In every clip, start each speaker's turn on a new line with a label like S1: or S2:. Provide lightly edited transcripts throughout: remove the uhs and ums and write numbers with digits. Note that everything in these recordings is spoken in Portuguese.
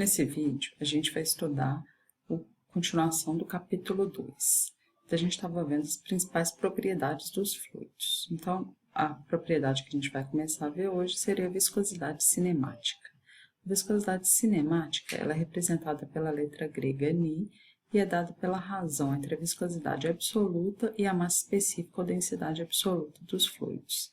S1: Nesse vídeo, a gente vai estudar a continuação do capítulo 2. Então, a gente estava vendo as principais propriedades dos fluidos. Então, a propriedade que a gente vai começar a ver hoje seria a viscosidade cinemática. A viscosidade cinemática ela é representada pela letra grega Ni e é dada pela razão entre a viscosidade absoluta e a massa específica ou densidade absoluta dos fluidos.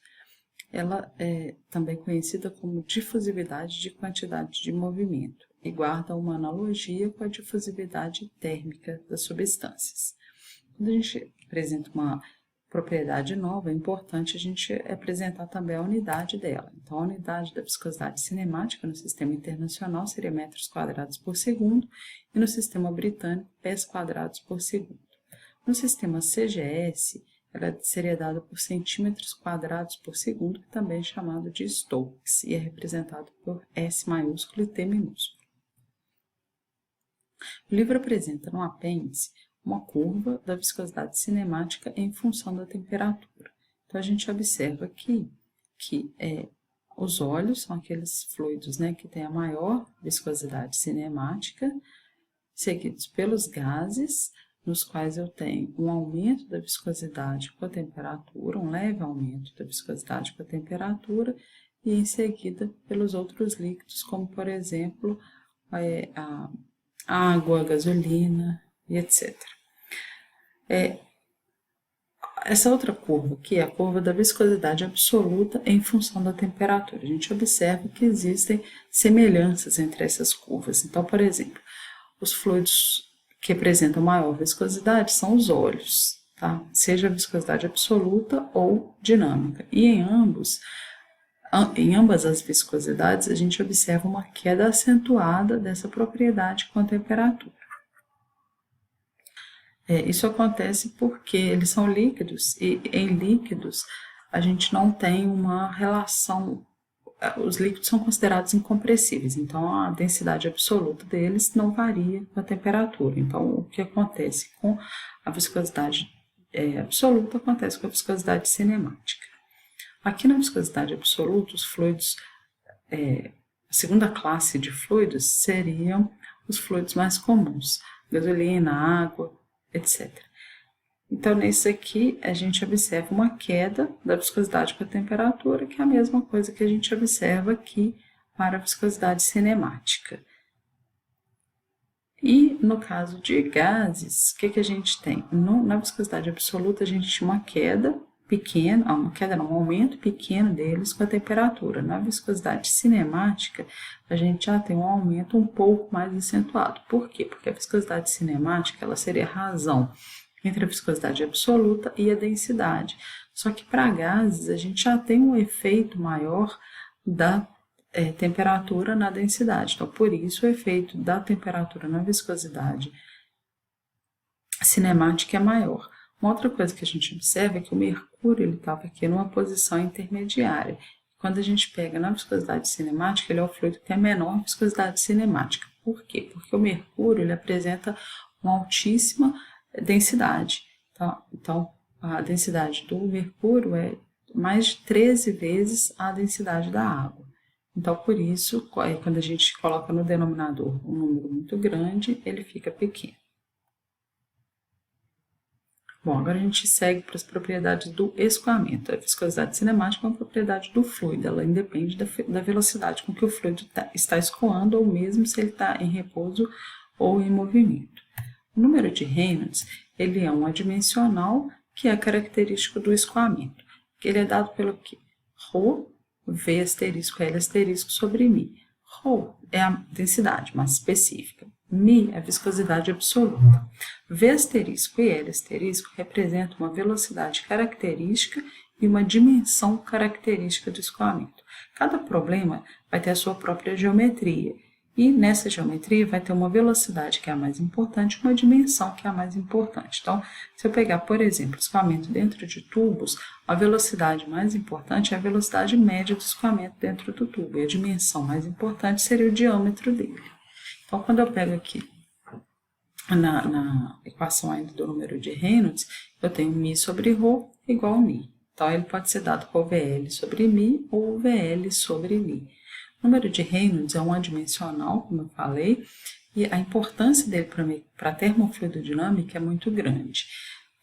S1: Ela é também conhecida como difusividade de quantidade de movimento e guarda uma analogia com a difusividade térmica das substâncias. Quando a gente apresenta uma propriedade nova, é importante a gente apresentar também a unidade dela. Então, a unidade da viscosidade cinemática no sistema internacional seria metros quadrados por segundo e no sistema britânico, pés quadrados por segundo. No sistema CGS, ela seria dada por centímetros quadrados por segundo, que também é chamado de Stokes, e é representado por S maiúsculo e T minúsculo. O livro apresenta no apêndice uma curva da viscosidade cinemática em função da temperatura. Então, a gente observa aqui que os óleos são aqueles fluidos, que têm a maior viscosidade cinemática, seguidos pelos gases, nos quais eu tenho um aumento da viscosidade com a temperatura, um leve aumento da viscosidade com a temperatura, e em seguida pelos outros líquidos, como por exemplo a água, a gasolina e etc. Essa outra curva aqui é a curva da viscosidade absoluta em função da temperatura. A gente observa que existem semelhanças entre essas curvas. Então, por exemplo, os fluidos que apresentam maior viscosidade são os óleos, tá? Seja a viscosidade absoluta ou dinâmica. E em ambas as viscosidades, a gente observa uma queda acentuada dessa propriedade com a temperatura. Isso acontece porque eles são líquidos e em líquidos a gente não tem uma relação. Os líquidos são considerados incompressíveis, então a densidade absoluta deles não varia com a temperatura. Então, o que acontece com a viscosidade absoluta acontece com a viscosidade cinemática. Aqui na viscosidade absoluta, os fluidos, a segunda classe de fluidos seriam os fluidos mais comuns, gasolina, água, etc. Então, nesse aqui, a gente observa uma queda da viscosidade com a temperatura, que é a mesma coisa que a gente observa aqui para a viscosidade cinemática. E, no caso de gases, o que a gente tem? Na viscosidade absoluta, a gente tinha uma queda pequena, um aumento pequeno deles com a temperatura. Na viscosidade cinemática, a gente já tem um aumento um pouco mais acentuado. Por quê? Porque a viscosidade cinemática ela seria a razão entre a viscosidade absoluta e a densidade. Só que para gases a gente já tem um efeito maior da temperatura na densidade. Então, por isso, o efeito da temperatura na viscosidade cinemática é maior. Uma outra coisa que a gente observa é que o mercúrio estava aqui numa posição intermediária. Quando a gente pega na viscosidade cinemática, ele é o fluido que tem a menor viscosidade cinemática. Por quê? Porque o mercúrio ele apresenta uma altíssima densidade. Então, a densidade do mercúrio é mais de 13 vezes a densidade da água. Então, por isso, quando a gente coloca no denominador um número muito grande, ele fica pequeno. Bom, agora a gente segue para as propriedades do escoamento. A viscosidade cinemática é uma propriedade do fluido, ela independe da velocidade com que o fluido está escoando, ou mesmo se ele está em repouso ou em movimento. O número de Reynolds ele é um adimensional que é característico do escoamento, que ele é dado pelo que? Rho, V asterisco, L asterisco sobre Mi. Rho é a densidade mais específica. Mi é a viscosidade absoluta. V asterisco e L asterisco representam uma velocidade característica e uma dimensão característica do escoamento. Cada problema vai ter a sua própria geometria. E nessa geometria vai ter uma velocidade que é a mais importante e uma dimensão que é a mais importante. Então, se eu pegar, por exemplo, escoamento dentro de tubos, a velocidade mais importante é a velocidade média do escoamento dentro do tubo. E a dimensão mais importante seria o diâmetro dele. Então, quando eu pego aqui na equação ainda do número de Reynolds, eu tenho Mi sobre Rho igual a Mi. Então, ele pode ser dado por VL sobre Mi ou VL sobre Mi. O número de Reynolds é um adimensional, como eu falei, e a importância dele para a termofluidodinâmica é muito grande.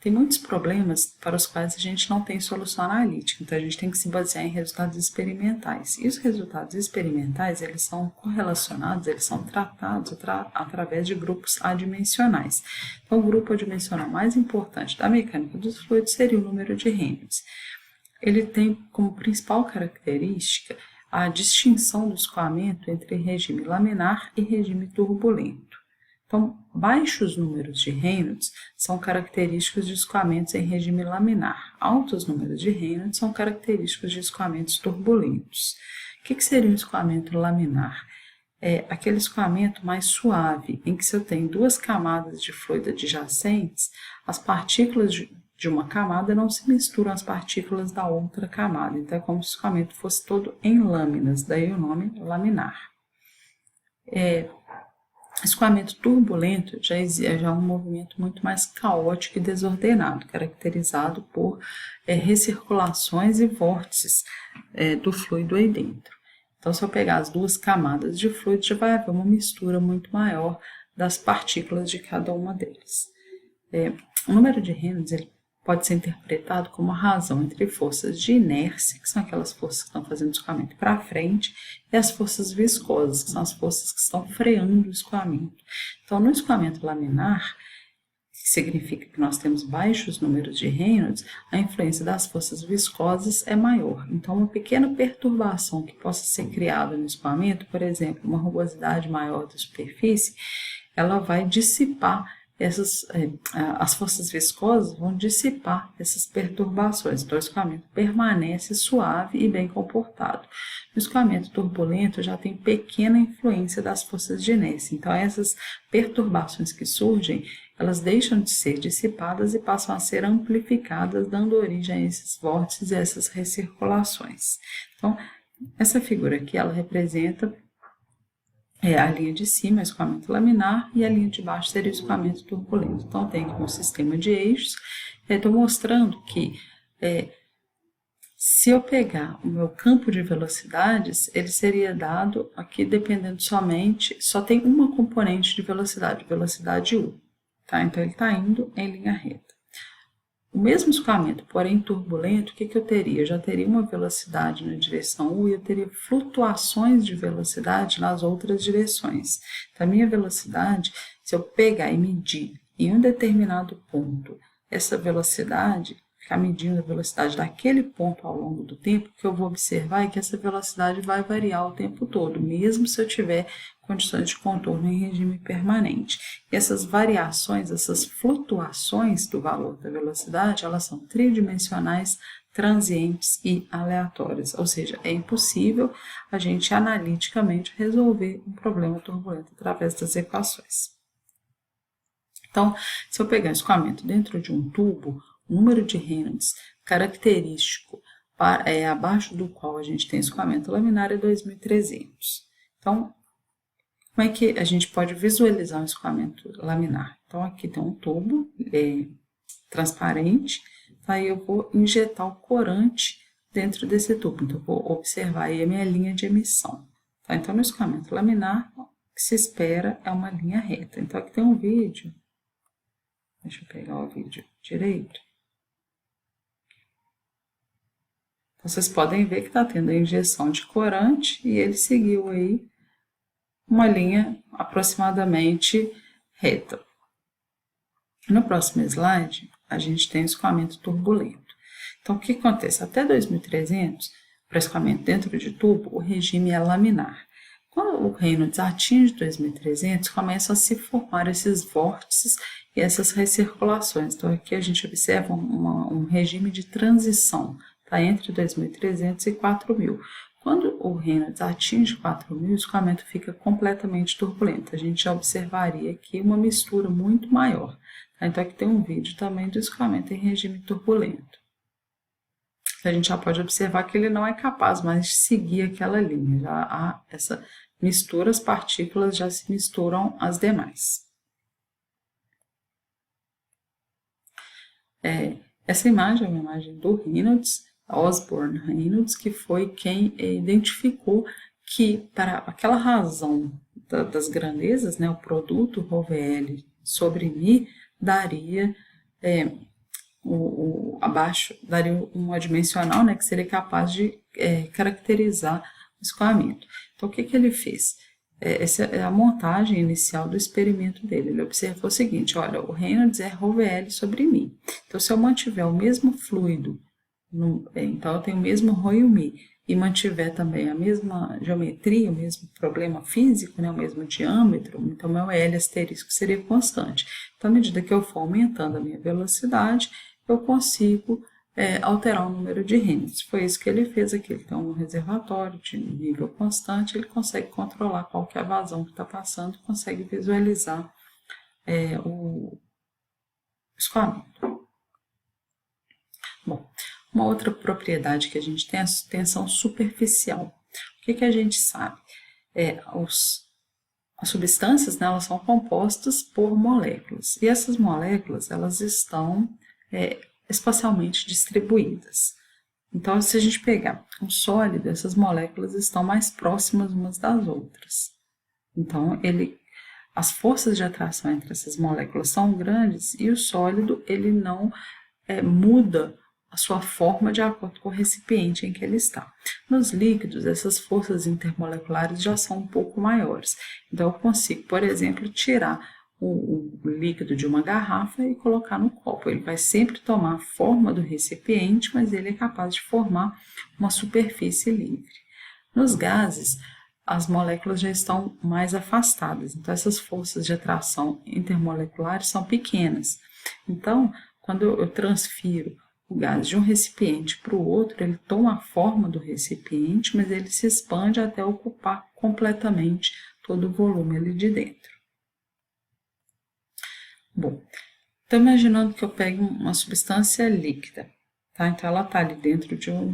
S1: Tem muitos problemas para os quais a gente não tem solução analítica, então a gente tem que se basear em resultados experimentais. E os resultados experimentais, eles são correlacionados, eles são tratados através de grupos adimensionais. Então, o grupo adimensional mais importante da mecânica dos fluidos seria o número de Reynolds. Ele tem como principal característica a distinção do escoamento entre regime laminar e regime turbulento. Então, baixos números de Reynolds são característicos de escoamentos em regime laminar. Altos números de Reynolds são característicos de escoamentos turbulentos. O que seria um escoamento laminar? É aquele escoamento mais suave, em que se eu tenho duas camadas de fluido adjacentes, as partículas de uma camada não se misturam às partículas da outra camada. Então, é como se o escoamento fosse todo em lâminas, daí o nome laminar. Escoamento turbulento já é um movimento muito mais caótico e desordenado, caracterizado por recirculações e vórtices do fluido aí dentro. Então, se eu pegar as duas camadas de fluido, já vai haver uma mistura muito maior das partículas de cada uma deles. O número de Reynolds ele pode ser interpretado como a razão entre forças de inércia, que são aquelas forças que estão fazendo o escoamento para frente, e as forças viscosas, que são as forças que estão freando o escoamento. Então, no escoamento laminar, que significa que nós temos baixos números de Reynolds, a influência das forças viscosas é maior. Então, uma pequena perturbação que possa ser criada no escoamento, por exemplo, uma rugosidade maior da superfície, ela vai dissipar as forças viscosas vão dissipar essas perturbações. Então, o escoamento permanece suave e bem comportado. No escoamento turbulento, já tem pequena influência das forças de inércia. Então, essas perturbações que surgem, elas deixam de ser dissipadas e passam a ser amplificadas, dando origem a esses vórtices e essas recirculações. Então, essa figura aqui, ela representa a linha de cima, é o escoamento laminar, e a linha de baixo seria o escoamento turbulento. Então, tem aqui um sistema de eixos. Estou mostrando que se eu pegar o meu campo de velocidades, ele seria dado aqui dependendo somente, só tem uma componente de velocidade U. Tá? Então, ele está indo em linha reta. O mesmo escoamento, porém turbulento, o que eu teria? Eu já teria uma velocidade na direção U e eu teria flutuações de velocidade nas outras direções. Então, a minha velocidade, se eu pegar e medir em um determinado ponto essa velocidade, ficar medindo a velocidade daquele ponto ao longo do tempo, o que eu vou observar é que essa velocidade vai variar o tempo todo, mesmo se eu tiver condições de contorno em regime permanente. E essas variações, essas flutuações do valor da velocidade, elas são tridimensionais, transientes e aleatórias, ou seja, é impossível a gente analiticamente resolver um problema turbulento através das equações. Então, se eu pegar escoamento dentro de um tubo, o número de Reynolds característico abaixo do qual a gente tem escoamento laminar é 2.300. Então, como é que a gente pode visualizar um escoamento laminar? Então, aqui tem um tubo transparente, aí eu vou injetar o corante dentro desse tubo. Então, eu vou observar aí a minha linha de emissão. Tá? Então, no escoamento laminar, o que se espera é uma linha reta. Então, aqui tem um vídeo. Deixa eu pegar o vídeo direito. Então, vocês podem ver que está tendo a injeção de corante e ele seguiu aí uma linha aproximadamente reta. No próximo slide, a gente tem o escoamento turbulento. Então, o que acontece? Até 2.300, para escoamento dentro de tubo, o regime é laminar. Quando o Reynolds atinge 2.300, começam a se formar esses vórtices e essas recirculações. Então, aqui a gente observa um regime de transição, tá? Entre 2.300 e 4.000. Quando o Reynolds atinge 4.000, o escoamento fica completamente turbulento. A gente já observaria aqui uma mistura muito maior. Tá? Então, aqui tem um vídeo também do escoamento em regime turbulento. A gente já pode observar que ele não é capaz mais de seguir aquela linha. Já há essa mistura, as partículas já se misturam às demais. Essa imagem é uma imagem do Reynolds, Osborne Reynolds, que foi quem identificou que, para aquela razão das grandezas, né, o produto ρVL sobre μ daria abaixo, daria um adimensional, né, que seria capaz de caracterizar o escoamento. Então, o que ele fez? Essa é a montagem inicial do experimento dele. Ele observou o seguinte: olha, o Reynolds é ρVL sobre μ. Então, se eu mantiver o mesmo fluido, então eu tenho o mesmo ρ e o μ, e mantiver também a mesma geometria, o mesmo problema físico, né, o mesmo diâmetro, então meu L asterisco seria constante. Então, à medida que eu for aumentando a minha velocidade, eu consigo alterar o número de Reynolds. Foi isso que ele fez aqui. Ele tem um reservatório de nível constante, ele consegue controlar qual que é a vazão que está passando, consegue visualizar o escoamento. Bom, uma outra propriedade que a gente tem é a tensão superficial. O que a gente sabe? As substâncias, né, elas são compostas por moléculas, e essas moléculas elas estão espacialmente distribuídas. Então, se a gente pegar um sólido, essas moléculas estão mais próximas umas das outras. Então, as forças de atração entre essas moléculas são grandes e o sólido ele não muda a sua forma de acordo com o recipiente em que ele está. Nos líquidos, essas forças intermoleculares já são um pouco maiores. Então, eu consigo, por exemplo, tirar o líquido de uma garrafa e colocar no copo. Ele vai sempre tomar a forma do recipiente, mas ele é capaz de formar uma superfície livre. Nos gases, as moléculas já estão mais afastadas, então essas forças de atração intermoleculares são pequenas. Então, quando eu transfiro o gás de um recipiente para o outro, ele toma a forma do recipiente, mas ele se expande até ocupar completamente todo o volume ali de dentro. Bom, estou imaginando que eu pegue uma substância líquida, tá? Então ela está ali dentro de um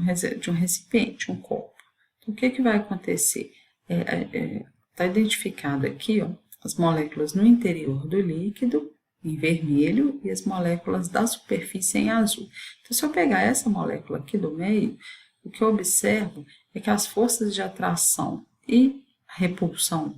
S1: recipiente, um copo. Então o que vai acontecer? Está identificado aqui, ó, as moléculas no interior do líquido, em vermelho, e as moléculas da superfície em azul. Então, se eu pegar essa molécula aqui do meio, o que eu observo é que as forças de atração e repulsão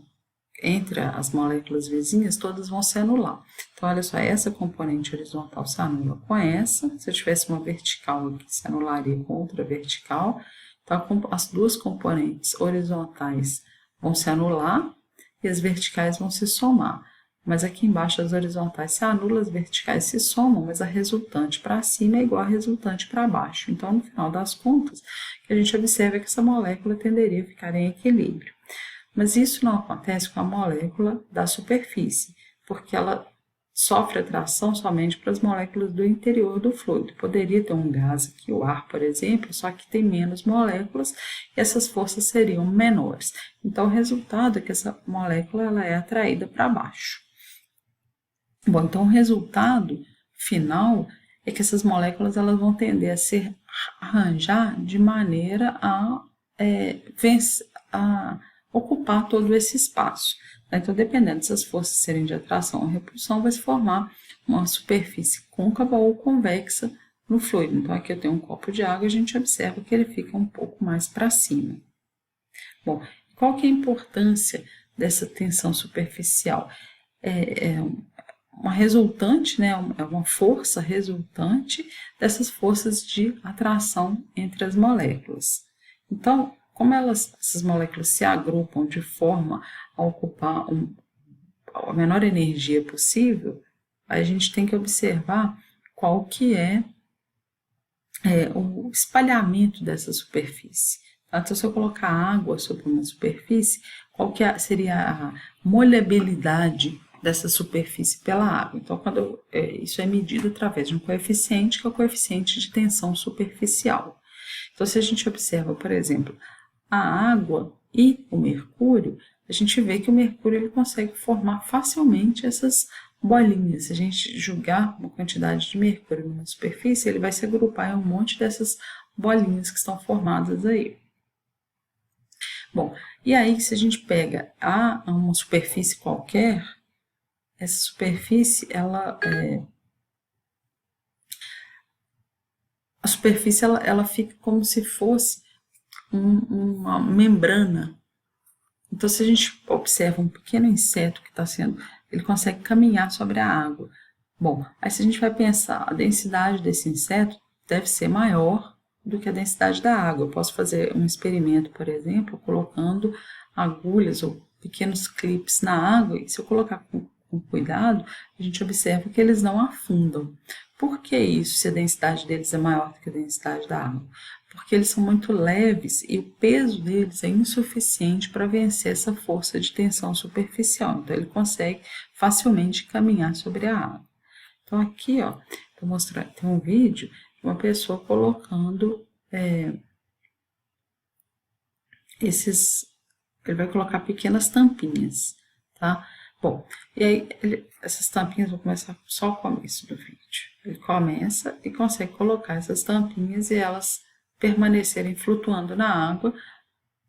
S1: entre as moléculas vizinhas, todas vão se anular. Então, olha só, essa componente horizontal se anula com essa. Se eu tivesse uma vertical aqui, se anularia com outra vertical. Então, as duas componentes horizontais vão se anular e as verticais vão se somar. Mas aqui embaixo as horizontais se anulam, as verticais se somam, mas a resultante para cima é igual a resultante para baixo. Então, no final das contas, o que a gente observa é que essa molécula tenderia a ficar em equilíbrio. Mas isso não acontece com a molécula da superfície, porque ela sofre atração somente para as moléculas do interior do fluido. Poderia ter um gás aqui, o ar, por exemplo, só que tem menos moléculas e essas forças seriam menores. Então, o resultado é que essa molécula ela é atraída para baixo. Bom, então o resultado final é que essas moléculas elas vão tender a se arranjar de maneira a ocupar todo esse espaço. Então, dependendo dessas forças serem de atração ou repulsão, vai se formar uma superfície côncava ou convexa no fluido. Então, aqui eu tenho um copo de água e a gente observa que ele fica um pouco mais para cima. Bom, qual que é a importância dessa tensão superficial? Uma resultante, né, uma força resultante dessas forças de atração entre as moléculas. Então, como essas moléculas se agrupam de forma a ocupar a menor energia possível, a gente tem que observar qual que é o espalhamento dessa superfície. Então, se eu colocar água sobre uma superfície, qual que seria a molhabilidade dessa superfície pela água? Então, isso é medido através de um coeficiente, que é o coeficiente de tensão superficial. Então, se a gente observa, por exemplo, a água e o mercúrio, a gente vê que o mercúrio ele consegue formar facilmente essas bolinhas. Se a gente jogar uma quantidade de mercúrio numa superfície, ele vai se agrupar em um monte dessas bolinhas que estão formadas aí. Bom, e aí se a gente pega uma superfície qualquer, essa superfície, a superfície ela fica como se fosse uma membrana Então, se a gente observa um pequeno inseto que está sendo, ele consegue caminhar sobre a água. Bom, aí se a gente vai pensar, a densidade desse inseto deve ser maior do que a densidade da água. Eu posso fazer um experimento, por exemplo, colocando agulhas ou pequenos clipes na água, e se eu colocar com cuidado, a gente observa que eles não afundam. Por que isso, se a densidade deles é maior do que a densidade da água? Porque eles são muito leves e o peso deles é insuficiente para vencer essa força de tensão superficial. Então, ele consegue facilmente caminhar sobre a água. Então, aqui, ó, estou mostrando, tem um vídeo de uma pessoa colocando ele vai colocar pequenas tampinhas, tá? Bom, e aí essas tampinhas, vou começar só o começo do vídeo. Ele começa e consegue colocar essas tampinhas e elas permanecerem flutuando na água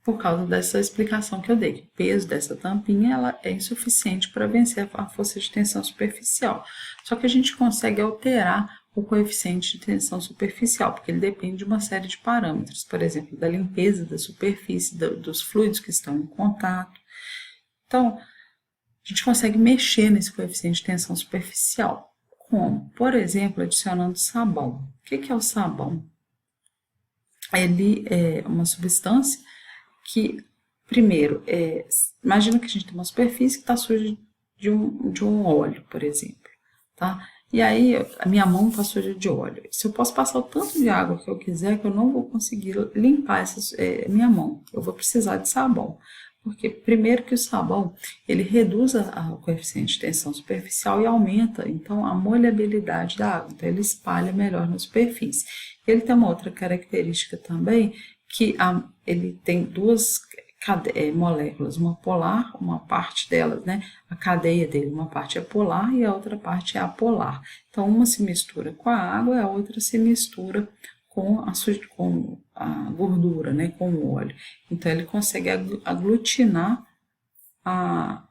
S1: por causa dessa explicação que eu dei. O peso dessa tampinha ela é insuficiente para vencer a força de tensão superficial. Só que a gente consegue alterar o coeficiente de tensão superficial, porque ele depende de uma série de parâmetros, por exemplo, da limpeza da superfície, dos fluidos que estão em contato. Então, a gente consegue mexer nesse coeficiente de tensão superficial. Como? Por exemplo, adicionando sabão. O que é o sabão? Ele é uma substância que, primeiro, imagina que a gente tem uma superfície que está suja de um óleo, por exemplo, tá? E aí, a minha mão está suja de óleo. Se eu posso passar o tanto de água que eu quiser, que eu não vou conseguir limpar minha mão. Eu vou precisar de sabão. Porque, primeiro que o sabão, ele reduz o coeficiente de tensão superficial e aumenta, então, a molhabilidade da água. Então, ele espalha melhor na superfície. Ele tem uma outra característica também, que ele tem duas moléculas, uma polar, uma parte delas, né? A cadeia dele, uma parte é polar e a outra parte é apolar. Então, uma se mistura com a água e a outra se mistura com a gordura, né? Com o óleo. Então, ele consegue aglutinar a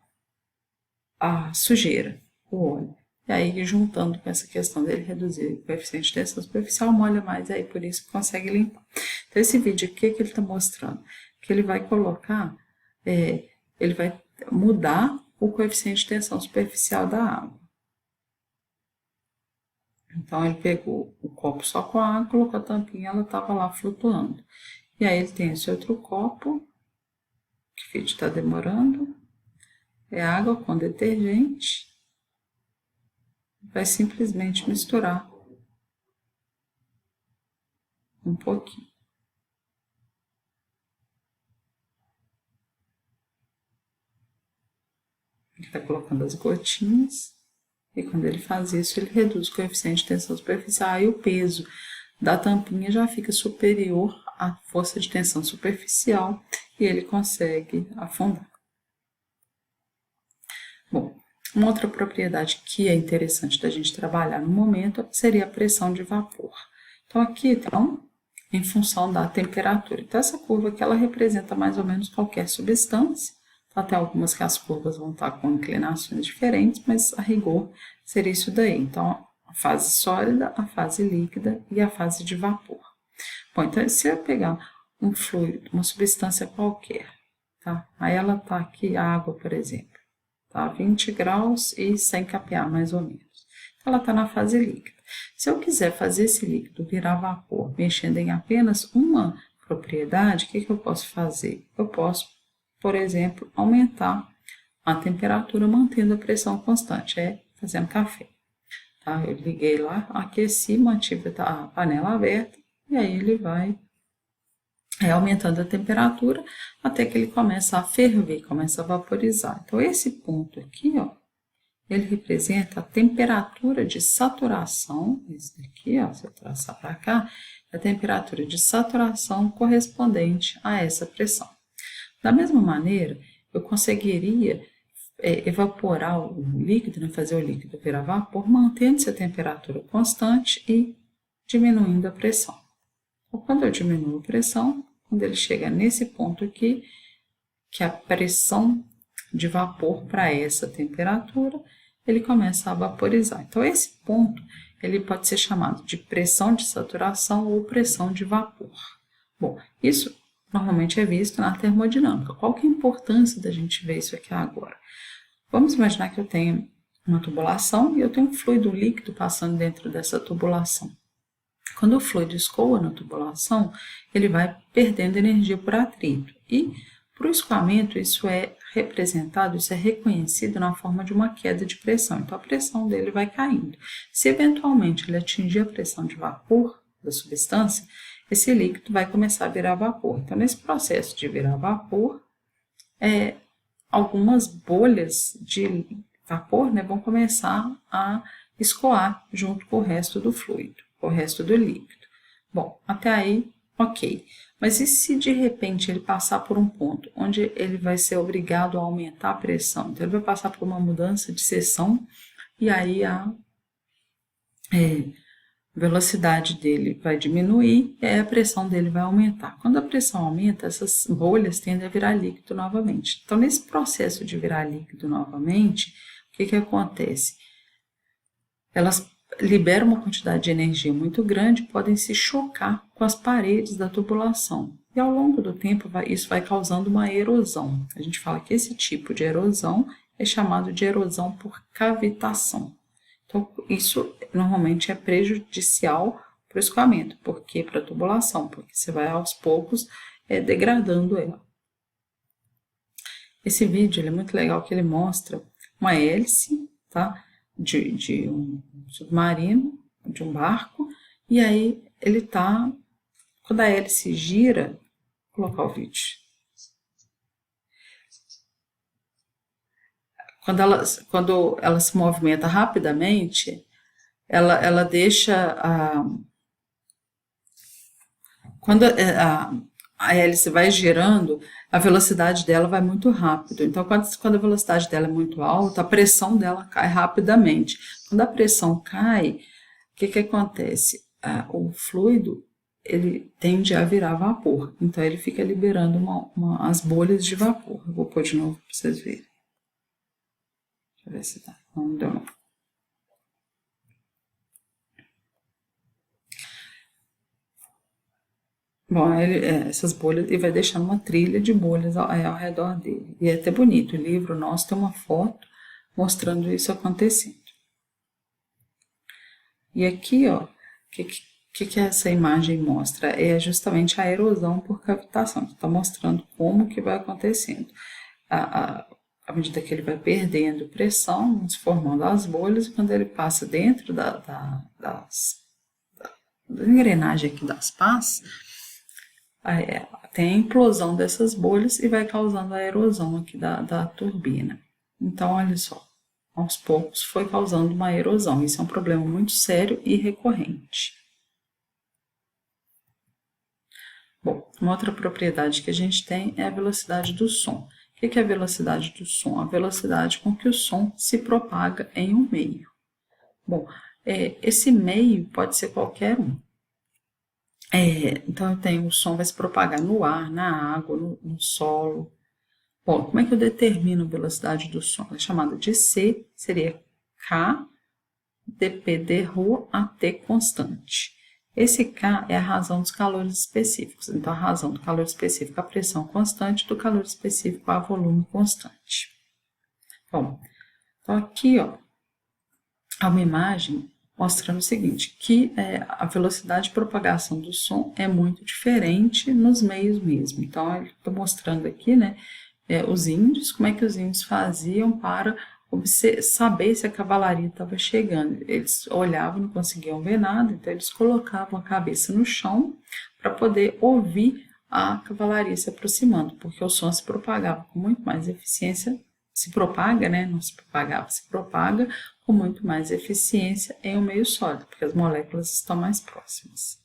S1: sujeira, o óleo. E aí, juntando com essa questão dele reduzir o coeficiente de tensão superficial, molha mais, aí por isso consegue limpar. Então, esse vídeo aqui, que ele está mostrando? Que ele vai colocar, ele vai mudar o coeficiente de tensão superficial da água. Então, ele pegou o copo só com a água, colocou a tampinha, ela estava lá flutuando. E aí, ele tem esse outro copo, que o vídeo está demorando, é água com detergente. Vai simplesmente misturar um pouquinho. Ele está colocando as gotinhas, e quando ele faz isso, ele reduz o coeficiente de tensão superficial, e o peso da tampinha já fica superior à força de tensão superficial, e ele consegue afundar. Bom, uma outra propriedade que é interessante da gente trabalhar no momento seria a pressão de vapor. Então, aqui, então, em função da temperatura. Então, essa curva aqui, ela representa mais ou menos qualquer substância. Até algumas que as curvas vão estar com inclinações diferentes, mas a rigor seria isso daí. Então, a fase sólida, a fase líquida e a fase de vapor. Bom, então, se eu pegar um fluido, uma substância qualquer, tá? Aí ela tá aqui, a água, por exemplo. Tá? 20 graus e 100 kPa, mais ou menos. Então, ela está na fase líquida. Se eu quiser fazer esse líquido virar vapor, mexendo em apenas uma propriedade, o que eu posso fazer? Eu posso, por exemplo, aumentar a temperatura mantendo a pressão constante, fazendo café. Tá? Eu liguei lá, aqueci, mantive a panela aberta, e aí ele vai aumentando a temperatura até que ele começa a ferver, começa a vaporizar. Então, esse ponto aqui, ó, ele representa a temperatura de saturação, esse daqui, ó, se eu traçar para cá, é a temperatura de saturação correspondente a essa pressão. Da mesma maneira, eu conseguiria evaporar o líquido, né, fazer o líquido virar vapor, mantendo-se a temperatura constante e diminuindo a pressão. Então, quando eu diminuo a pressão, quando ele chega nesse ponto aqui, que a pressão de vapor para essa temperatura, ele começa a vaporizar. Então, esse ponto, ele pode ser chamado de pressão de saturação ou pressão de vapor. Bom, isso normalmente é visto na termodinâmica. Qual que é a importância da gente ver isso aqui agora? Vamos imaginar que eu tenho uma tubulação e eu tenho um fluido líquido passando dentro dessa tubulação. Quando o fluido escoa na tubulação, ele vai perdendo energia por atrito. E para o escoamento, isso é representado, isso é reconhecido na forma de uma queda de pressão. Então, a pressão dele vai caindo. Se eventualmente ele atingir a pressão de vapor da substância, esse líquido vai começar a virar vapor. Então, nesse processo de virar vapor, algumas bolhas de vapor, né, vão começar a escoar junto com o resto do fluido, com o resto do líquido. Bom, até aí, ok. Mas e se de repente ele passar por um ponto onde ele vai ser obrigado a aumentar a pressão? Então, ele vai passar por uma mudança de seção e aí a velocidade dele vai diminuir e aí a pressão dele vai aumentar. Quando a pressão aumenta, essas bolhas tendem a virar líquido novamente. Então, nesse processo de virar líquido novamente, o que acontece? Elas liberam uma quantidade de energia muito grande, podem se chocar com as paredes da tubulação. E ao longo do tempo, isso vai causando uma erosão. A gente fala que esse tipo de erosão é chamado de erosão por cavitação. Então, isso normalmente é prejudicial para o escoamento, porque para a tubulação, porque você vai aos poucos degradando ela. Esse vídeo ele é muito legal, que ele mostra uma hélice, tá? De um submarino, de um barco, e aí ele tá, quando a hélice gira, vou colocar o vídeo. Quando ela se movimenta rapidamente, ela deixa quando a hélice vai girando, a velocidade dela vai muito rápido. Então, quando a velocidade dela é muito alta, a pressão dela cai rapidamente. Quando a pressão cai, o que acontece? O fluido ele tende a virar vapor. Então, ele fica liberando as bolhas de vapor. Eu vou pôr de novo para vocês verem. Deixa eu ver se tá. Não deu não. Bom, essas bolhas, ele vai deixando uma trilha de bolhas ao redor dele. E é até bonito, o livro nosso tem uma foto mostrando isso acontecendo. E aqui, ó, o que essa imagem mostra? É justamente a erosão por cavitação. Está mostrando como que vai acontecendo. À medida que ele vai perdendo pressão, vão se formando as bolhas, e quando ele passa dentro da engrenagem aqui das pás, tem a implosão dessas bolhas e vai causando a erosão aqui da turbina. Então, olha só, aos poucos foi causando uma erosão. Isso é um problema muito sério e recorrente. Bom, uma outra propriedade que a gente tem é a velocidade do som. O que é a velocidade do som? A velocidade com que o som se propaga em um meio. Bom, esse meio pode ser qualquer um. Então, o som vai se propagar no ar, na água, no solo. Bom, como é que eu determino a velocidade do som? É chamada de C, seria K dp d rho at constante. Esse K é a razão dos calores específicos. Então, a razão do calor específico é a pressão constante, do calor específico a volume constante. Bom, então aqui, ó, há uma imagem mostrando o seguinte, que a velocidade de propagação do som é muito diferente nos meios mesmo. Então, eu estou mostrando aqui, né, os índios, como é que os índios faziam para saber se a cavalaria estava chegando. Eles olhavam, não conseguiam ver nada, então eles colocavam a cabeça no chão para poder ouvir a cavalaria se aproximando, porque o som se propagava com muito mais eficiência, se propaga, né, não se propagava, se propaga com muito mais eficiência em um meio sólido, porque as moléculas estão mais próximas.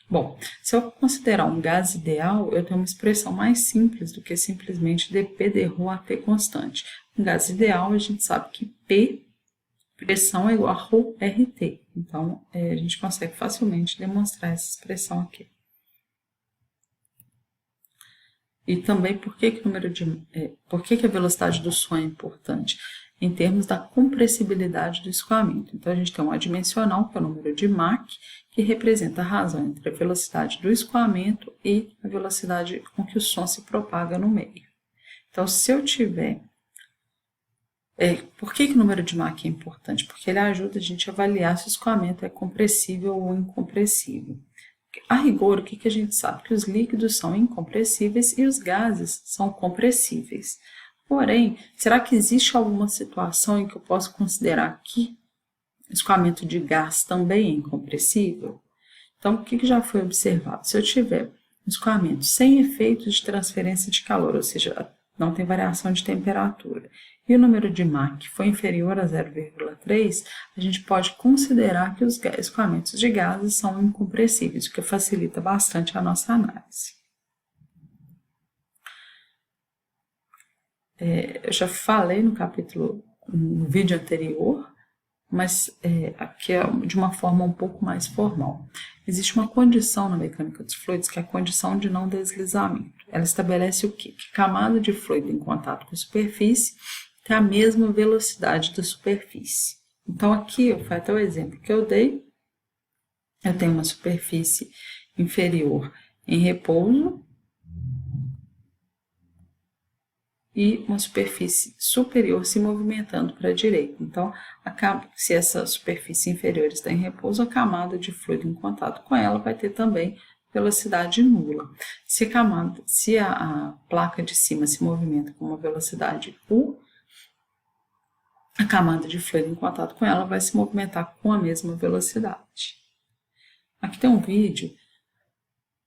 S1: Bom, se eu considerar um gás ideal, eu tenho uma expressão mais simples do que simplesmente dp d rho at constante. Um gás ideal, a gente sabe que P, pressão, é igual a ρ RT. Então, a gente consegue facilmente demonstrar essa expressão aqui. E também, por que a velocidade do som é importante? em termos da compressibilidade do escoamento. Então, a gente tem um adimensional, que é o número de Mach, que representa a razão entre a velocidade do escoamento e a velocidade com que o som se propaga no meio. Então, se eu tiver... por que o número de Mach é importante? Porque ele ajuda a gente a avaliar se o escoamento é compressível ou incompressível. A rigor, o que a gente sabe? Que os líquidos são incompressíveis e os gases são compressíveis. Porém, será que existe alguma situação em que eu posso considerar que o escoamento de gás também é incompressível? Então, o que já foi observado? Se eu tiver um escoamento sem efeitos de transferência de calor, ou seja, não tem variação de temperatura, e o número de Mach foi inferior a 0,3, a gente pode considerar que os escoamentos de gases são incompressíveis, o que facilita bastante a nossa análise. Eu já falei no vídeo anterior, mas aqui é de uma forma um pouco mais formal. Existe uma condição na mecânica dos fluidos que é a condição de não deslizamento. Ela estabelece o quê? Que camada de fluido em contato com a superfície tem a mesma velocidade da superfície. Então, aqui, foi até o exemplo que eu dei, eu tenho uma superfície inferior em repouso e uma superfície superior se movimentando para a direita. Então, se essa superfície inferior está em repouso, a camada de fluido em contato com ela vai ter também velocidade nula. Se a placa de cima se movimenta com uma velocidade U, a camada de fluido em contato com ela vai se movimentar com a mesma velocidade. Aqui tem um vídeo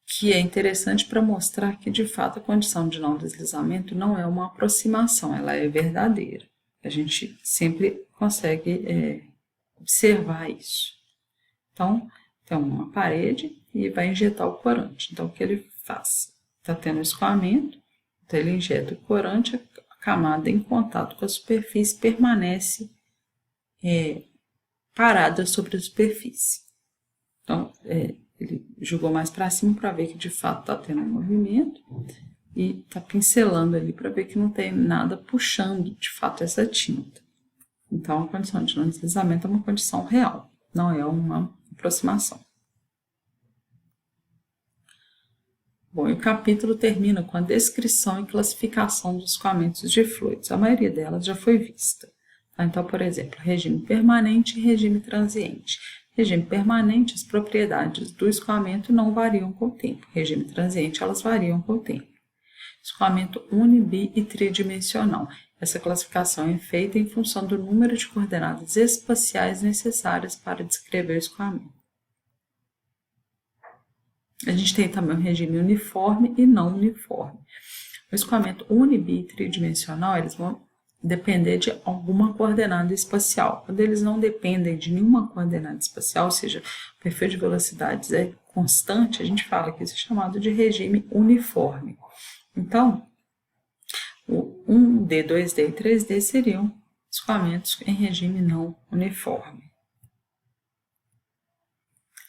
S1: que é interessante para mostrar que, de fato, a condição de não deslizamento não é uma aproximação, ela é verdadeira. A gente sempre consegue observar isso. Então, tem uma parede e vai injetar o corante. Então, o que ele faz? Está tendo escoamento, então ele injeta o corante, a camada em contato com a superfície permanece parada sobre a superfície. Então, ele jogou mais para cima para ver que de fato está tendo um movimento e está pincelando ali para ver que não tem nada puxando de fato essa tinta. Então, a condição de não deslizamento é uma condição real, não é uma aproximação. Bom, e o capítulo termina com a descrição e classificação dos escoamentos de fluidos. A maioria delas já foi vista. Então, por exemplo, regime permanente e regime transiente. Regime permanente, as propriedades do escoamento não variam com o tempo. Regime transiente, elas variam com o tempo. Escoamento uni-, bi e tridimensional. Essa classificação é feita em função do número de coordenadas espaciais necessárias para descrever o escoamento. A gente tem também o regime uniforme e não uniforme. O escoamento uni-, bi e tridimensional, eles vão depender de alguma coordenada espacial. Quando eles não dependem de nenhuma coordenada espacial, ou seja, o perfil de velocidades é constante, a gente fala que isso é chamado de regime uniforme. Então, o 1D, 2D e 3D seriam escoamentos em regime não uniforme.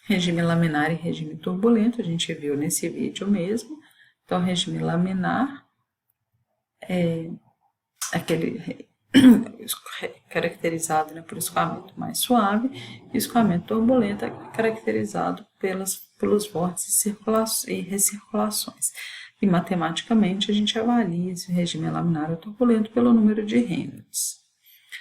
S1: Regime laminar e regime turbulento, a gente viu nesse vídeo mesmo. Então, regime laminar é aquele caracterizado por escoamento mais suave, e o escoamento turbulento é caracterizado pelos vórtices e recirculações. E matematicamente a gente avalia se o regime é laminar ou turbulento pelo número de Reynolds.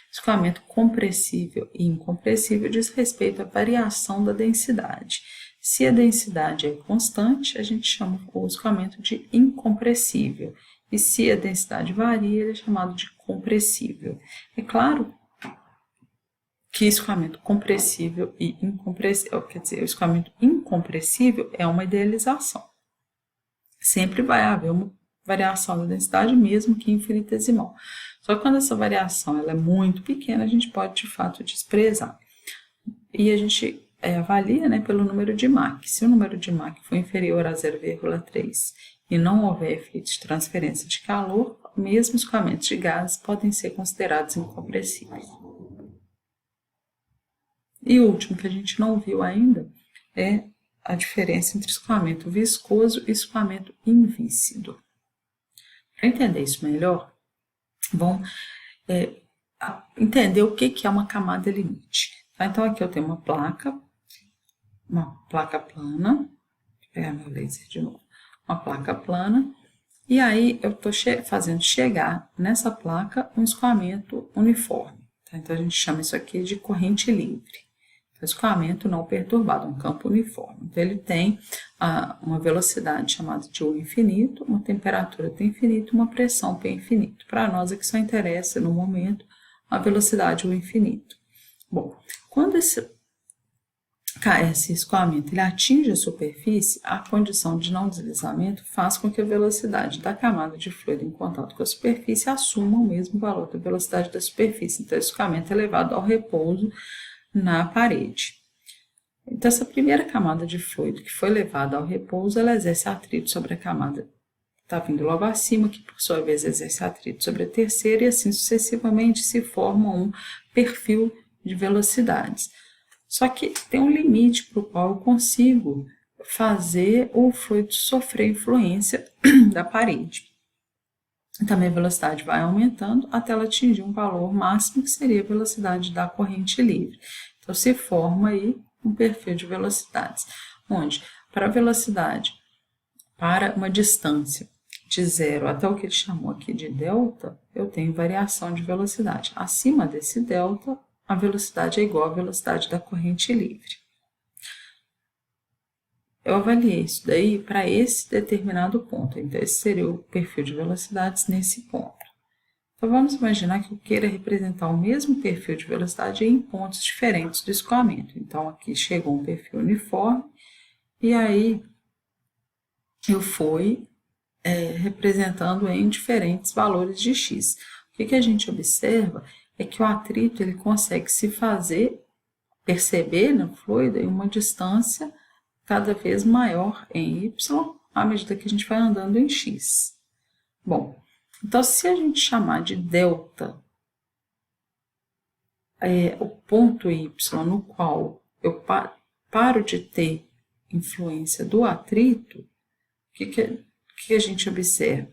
S1: Escoamento compressível e incompressível diz respeito à variação da densidade. Se a densidade é constante, a gente chama o escoamento de incompressível. E se a densidade varia, ele é chamado de compressível. É claro que escoamento compressível e incompressível, quer dizer, o escoamento incompressível é uma idealização. Sempre vai haver uma variação da densidade, mesmo que infinitesimal. Só que quando essa variação ela é muito pequena, a gente pode, de fato, desprezar. E a gente avalia pelo número de Mach. Se o número de Mach for inferior a 0,3 e não houver efeito de transferência de calor, mesmo escoamentos de gases podem ser considerados incompressíveis. E o último que a gente não viu ainda é a diferença entre escoamento viscoso e escoamento invíscido. Para entender isso melhor, entender o que é uma camada limite. Tá? Então, aqui eu tenho uma placa plana, vou pegar meu laser de novo, uma placa plana, e aí eu estou fazendo chegar nessa placa um escoamento uniforme. Tá? Então, a gente chama isso aqui de corrente livre. Escoamento não perturbado, um campo uniforme. Então, ele tem uma velocidade chamada de U infinito, uma temperatura T infinito, uma pressão P infinito. Para nós aqui só interessa, no momento, a velocidade U infinito. Bom, quando esse escoamento ele atinge a superfície, a condição de não deslizamento faz com que a velocidade da camada de fluido em contato com a superfície assuma o mesmo valor da velocidade da superfície. Então, esse escoamento é levado ao repouso na parede. Então, essa primeira camada de fluido que foi levada ao repouso, ela exerce atrito sobre a camada que está vindo logo acima, que por sua vez exerce atrito sobre a terceira, e assim sucessivamente se forma um perfil de velocidades. Só que tem um limite para o qual eu consigo fazer o fluido sofrer influência da parede. Então, a minha velocidade vai aumentando até ela atingir um valor máximo, que seria a velocidade da corrente livre. Então, se forma aí um perfil de velocidades, onde para a velocidade, para uma distância de 0 até o que ele chamou aqui de delta, eu tenho variação de velocidade. Acima desse delta, a velocidade é igual à velocidade da corrente livre. Eu avaliei isso daí para esse determinado ponto. Então, esse seria o perfil de velocidades nesse ponto. Então, vamos imaginar que eu queira representar o mesmo perfil de velocidade em pontos diferentes do escoamento. Então, aqui chegou um perfil uniforme, e aí eu fui representando em diferentes valores de x. O que a gente observa é que o atrito ele consegue se perceber no fluido em uma distância cada vez maior em y, à medida que a gente vai andando em x. Bom, então se a gente chamar de delta o ponto y no qual eu paro de ter influência do atrito, o que a gente observa?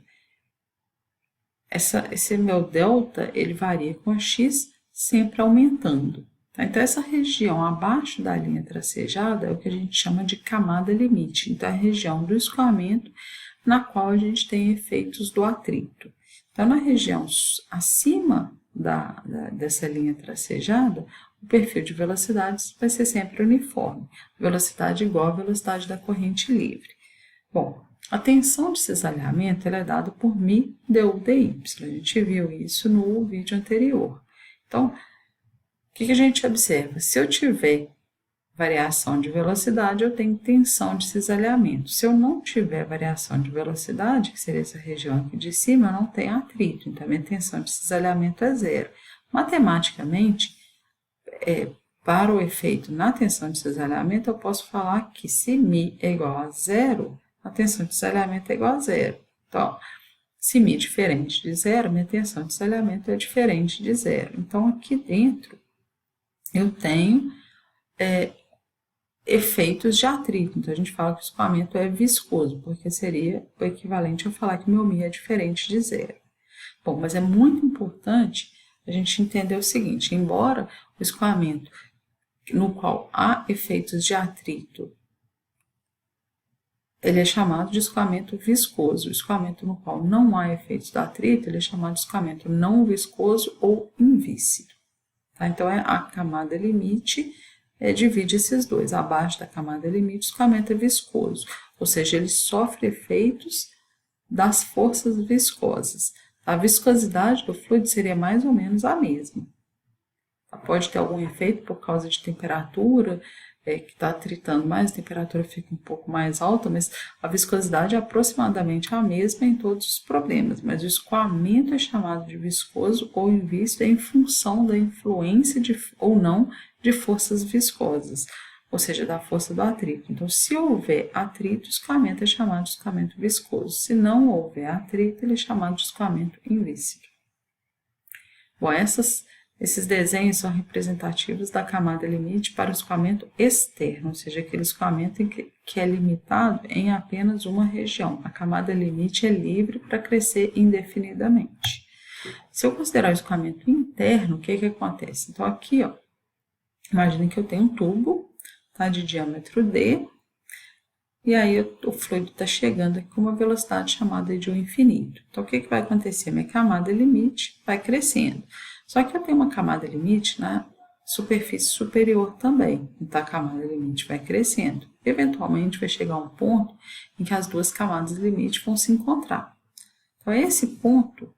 S1: Esse meu delta, ele varia com x sempre aumentando. Então, essa região abaixo da linha tracejada é o que a gente chama de camada limite. Então, é a região do escoamento na qual a gente tem efeitos do atrito. Então, na região acima dessa linha tracejada, o perfil de velocidades vai ser sempre uniforme. Velocidade igual à velocidade da corrente livre. Bom, a tensão de cisalhamento é dada por μ du dy. A gente viu isso no vídeo anterior. Então, o que a gente observa? Se eu tiver variação de velocidade, eu tenho tensão de cisalhamento. Se eu não tiver variação de velocidade, que seria essa região aqui de cima, eu não tenho atrito. Então, a minha tensão de cisalhamento é zero. Matematicamente, para o efeito na tensão de cisalhamento, eu posso falar que se μ é igual a zero, a tensão de cisalhamento é igual a zero. Então, se μ é diferente de zero, minha tensão de cisalhamento é diferente de zero. Então, aqui dentro, eu tenho efeitos de atrito. Então, a gente fala que o escoamento é viscoso, porque seria o equivalente a falar que meu μ é diferente de zero. Bom, mas é muito importante a gente entender o seguinte: embora o escoamento no qual há efeitos de atrito, ele é chamado de escoamento viscoso. O escoamento no qual não há efeitos de atrito, ele é chamado de escoamento não viscoso ou invíscido. Tá? Então, a camada limite divide esses dois. Abaixo da camada limite, o escoamento é viscoso, ou seja, ele sofre efeitos das forças viscosas. A viscosidade do fluido seria mais ou menos a mesma. Pode ter algum efeito por causa de temperatura, que está atritando mais, a temperatura fica um pouco mais alta, mas a viscosidade é aproximadamente a mesma em todos os problemas. Mas o escoamento é chamado de viscoso ou invíscido em função da influência ou não de forças viscosas, ou seja, da força do atrito. Então, se houver atrito, o escoamento é chamado de escoamento viscoso. Se não houver atrito, ele é chamado de escoamento invíscido. Bom, esses desenhos são representativos da camada limite para o escoamento externo, ou seja, aquele escoamento que é limitado em apenas uma região. A camada limite é livre para crescer indefinidamente. Se eu considerar o escoamento interno, o que acontece? Então, aqui, ó, imagine que eu tenho um tubo, tá, de diâmetro D, e aí o fluido está chegando aqui com uma velocidade chamada de 1 infinito. Então, o que vai acontecer? Minha camada limite vai crescendo. Só que eu tenho uma camada limite na superfície superior também. Então, a camada limite vai crescendo. Eventualmente, vai chegar um ponto em que as duas camadas limite vão se encontrar. Então, esse ponto,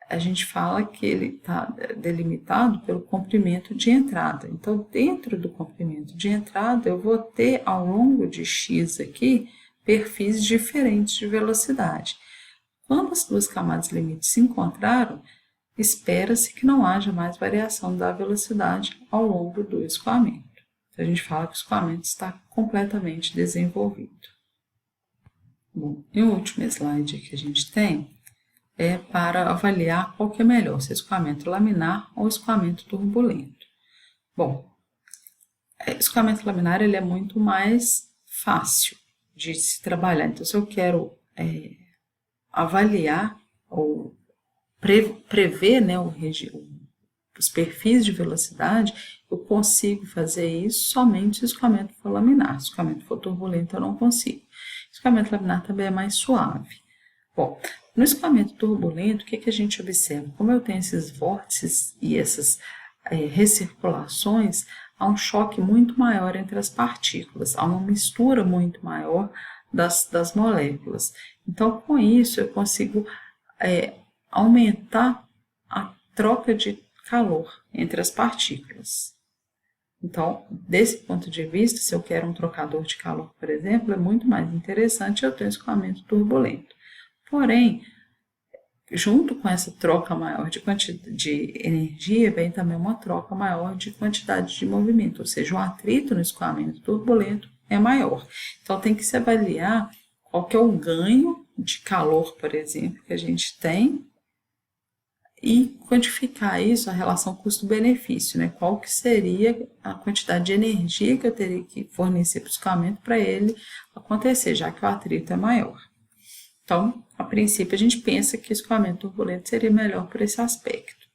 S1: a gente fala que ele está delimitado pelo comprimento de entrada. Então, dentro do comprimento de entrada, eu vou ter, ao longo de x aqui, perfis diferentes de velocidade. Quando as duas camadas limites se encontraram, espera-se que não haja mais variação da velocidade ao longo do escoamento. A gente fala que o escoamento está completamente desenvolvido. Bom, e o último slide que a gente tem é para avaliar qual que é melhor, se é escoamento laminar ou escoamento turbulento. Bom, escoamento laminar ele é muito mais fácil de se trabalhar. Então, se eu quero avaliar ou prever, né, os perfis de velocidade, eu consigo fazer isso somente se o escoamento for laminar. Se o escoamento for turbulento, eu não consigo. O escoamento laminar também é mais suave. Bom, no escoamento turbulento, o que a gente observa? Como eu tenho esses vórtices e essas recirculações, há um choque muito maior entre as partículas, há uma mistura muito maior das moléculas. Então, com isso, eu consigo aumentar a troca de calor entre as partículas. Então, desse ponto de vista, se eu quero um trocador de calor, por exemplo, é muito mais interessante eu ter um escoamento turbulento. Porém, junto com essa troca maior de energia, vem também uma troca maior de quantidade de movimento, ou seja, o atrito no escoamento turbulento é maior. Então, tem que se avaliar qual que é o ganho de calor, por exemplo, que a gente tem e quantificar isso, a relação custo-benefício, né? Qual que seria a quantidade de energia que eu teria que fornecer para o escoamento para ele acontecer, já que o atrito é maior. Então, a princípio, a gente pensa que o escoamento turbulento seria melhor por esse aspecto,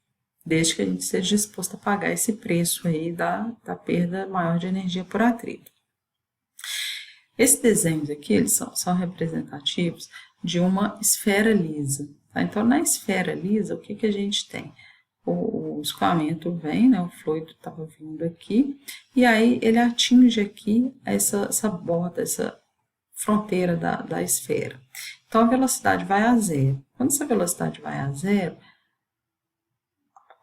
S1: desde que a gente esteja disposto a pagar esse preço aí da perda maior de energia por atrito. Esses desenhos aqui, eles são representativos de uma esfera lisa. Tá? Então, na esfera lisa, o que a gente tem? O escoamento vem, né, o fluido estava vindo aqui, e aí ele atinge aqui essa borda, essa fronteira da esfera. Então, a velocidade vai a zero. Quando essa velocidade vai a zero,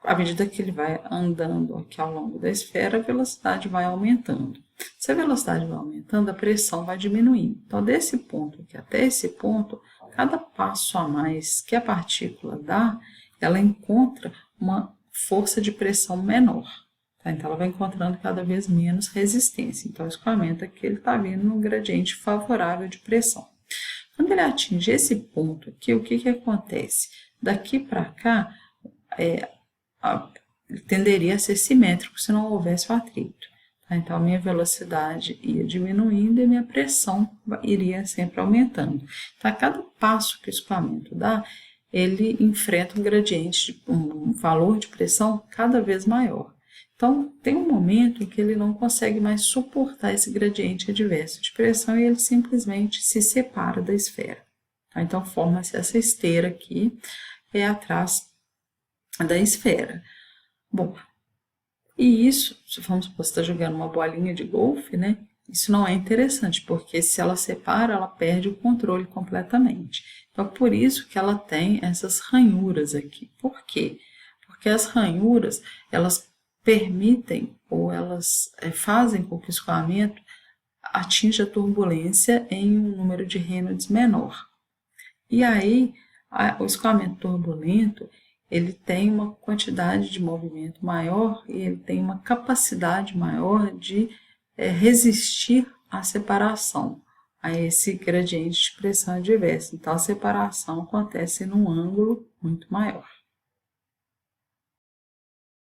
S1: à medida que ele vai andando aqui ao longo da esfera, a velocidade vai aumentando. Se a velocidade vai aumentando, a pressão vai diminuindo. Então, desse ponto aqui até esse ponto, cada passo a mais que a partícula dá, ela encontra uma força de pressão menor. Tá? Então, ela vai encontrando cada vez menos resistência. Então, o escoamento aqui está vindo num gradiente favorável de pressão. Quando ele atinge esse ponto aqui, o que acontece? Daqui para cá, ele tenderia a ser simétrico se não houvesse o atrito. Tá? Então, a minha velocidade ia diminuindo e minha pressão iria sempre aumentando. Então, a cada passo que o escoamento dá, ele enfrenta um gradiente, um valor de pressão cada vez maior. Então, tem um momento em que ele não consegue mais suportar esse gradiente adverso de pressão e ele simplesmente se separa da esfera. Tá? Então, forma-se essa esteira aqui, atrás da esfera. Bom, e isso, vamos supor, você está jogando uma bolinha de golfe, né? Isso não é interessante, porque se ela separa, ela perde o controle completamente. Então, por isso que ela tem essas ranhuras aqui. Por quê? Porque as ranhuras, elas permitem ou elas fazem com que o escoamento atinja a turbulência em um número de Reynolds menor. E aí, o escoamento turbulento, ele tem uma quantidade de movimento maior e ele tem uma capacidade maior de resistir à separação, a esse gradiente de pressão adversa. Então, a separação acontece num ângulo muito maior.